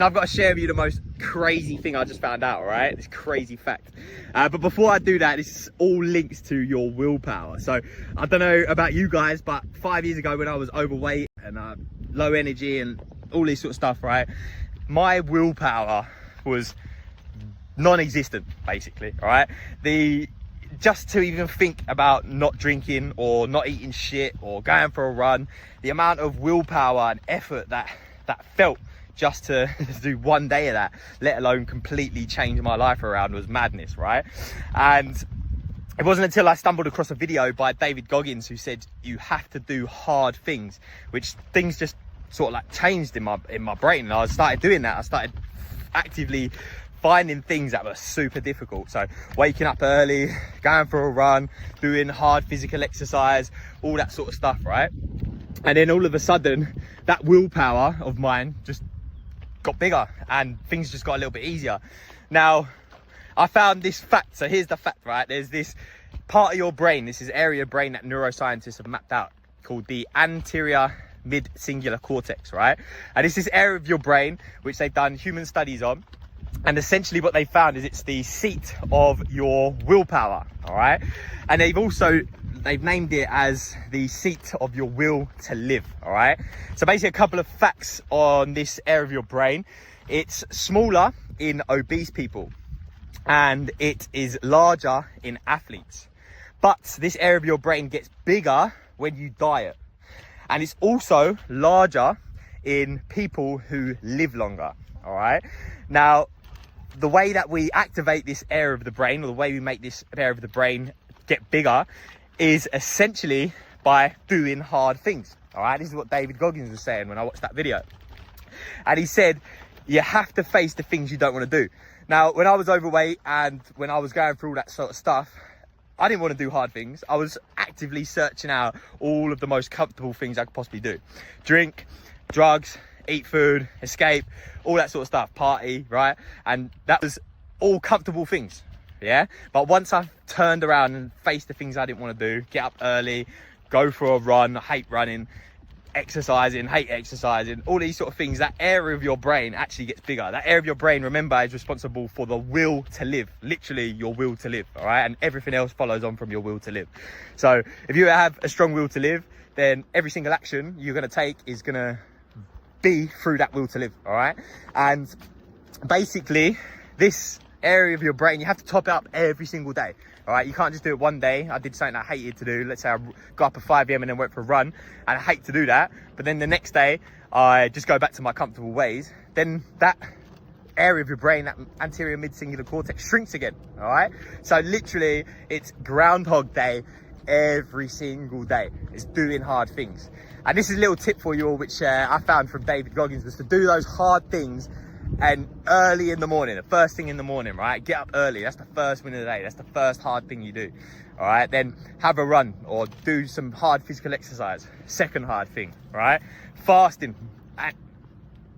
I've got to share with you the most crazy thing I just found out, all right? This crazy fact. But before I do that, this all links to your willpower. So I don't know about you guys, but 5 years ago when I was overweight and low energy and all this sort of stuff, right? My willpower was non-existent, basically, all right? Just to even think about not drinking or not eating shit or going for a run, the amount of willpower and effort that felt just to do one day of that, let alone completely change my life around, was madness, right? And it wasn't until I stumbled across a video by David Goggins who said you have to do hard things, which things just sort of like changed in my brain. And I started doing that. I started actively finding things that were super difficult. So waking up early, going for a run, doing hard physical exercise, all that sort of stuff, right? And then all of a sudden, that willpower of mine just got bigger and things just got a little bit easier. Now, I found this fact. So here's the fact, right? There's this part of your brain, this is area of brain that neuroscientists have mapped out called the anterior mid-singular cortex, right? And it's this area of your brain which they've done human studies on. And essentially what they found is it's the seat of your willpower, all right? And they've named it as the seat of your will to live, all right? So basically a couple of facts on this area of your brain. It's smaller in obese people and it is larger in athletes. But this area of your brain gets bigger when you diet. And it's also larger in people who live longer, all right? Now, the way that we activate this area of the brain, or the way we make this area of the brain get bigger, is essentially by doing hard things, all right? This is what David Goggins was saying when I watched that video. And he said, you have to face the things you don't want to do. Now, when I was overweight and when I was going through all that sort of stuff, I didn't want to do hard things. I was actively searching out all of the most comfortable things I could possibly do. Drink, drugs, eat food, escape, all that sort of stuff, party, right? And that was all comfortable things, yeah? But once I turned around and faced the things I didn't want to do, get up early, go for a run, I hate running, exercising, hate exercising, all these sort of things, that area of your brain actually gets bigger. That area of your brain, remember, is responsible for the will to live, literally your will to live, all right? And everything else follows on from your will to live. So if you have a strong will to live, then every single action you're going to take is going to be through that will to live, all right? And basically this area of your brain, you have to top it up every single day, all right? You can't just do it one day. I did something I hated to do. Let's say I got up at 5 a.m. and then went for a run, and I hate to do that, but then the next day I just go back to my comfortable ways. Then that area of your brain, that anterior mid-singular cortex, shrinks again, all right? So literally it's Groundhog Day every single day. It's doing hard things. And this is a little tip for you all, which I found from David Goggins, was to do those hard things and early in the morning, the first thing in the morning, right? Get up early. That's the first win of the day. That's the first hard thing you do, all right? Then have a run or do some hard physical exercise. Second hard thing, right? Fasting,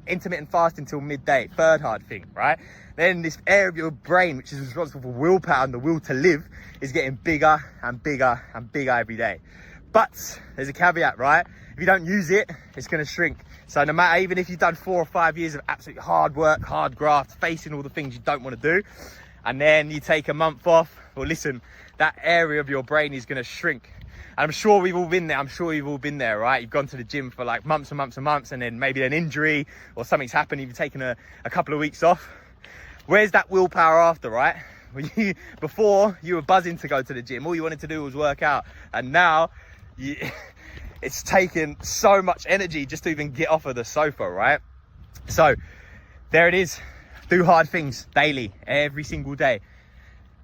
intermittent fasting till midday. Third hard thing, right? Then this area of your brain, which is responsible for willpower and the will to live, is getting bigger and bigger and bigger every day. But there's a caveat, right? If you don't use it, it's going to shrink. So no matter, even if you've done 4 or 5 years of absolute hard work, hard graft, facing all the things you don't want to do, and then you take a month off, well, listen, that area of your brain is going to shrink. And I'm sure we've all been there. I'm sure you've all been there, right? You've gone to the gym for like months and months and months, and then maybe an injury or something's happened. You've taken a couple of weeks off. Where's that willpower after, right? Before, you were buzzing to go to the gym. All you wanted to do was work out. And now, it's taken so much energy just to even get off of the sofa, right? So there it is. Do hard things daily, every single day,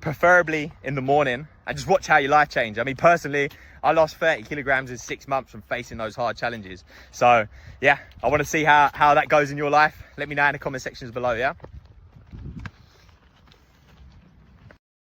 preferably in the morning, and just watch how your life change. I mean, personally, I lost 30 kilograms in 6 months from facing those hard challenges. So yeah, I want to see how that goes in your life. Let me know in the comment sections below, yeah?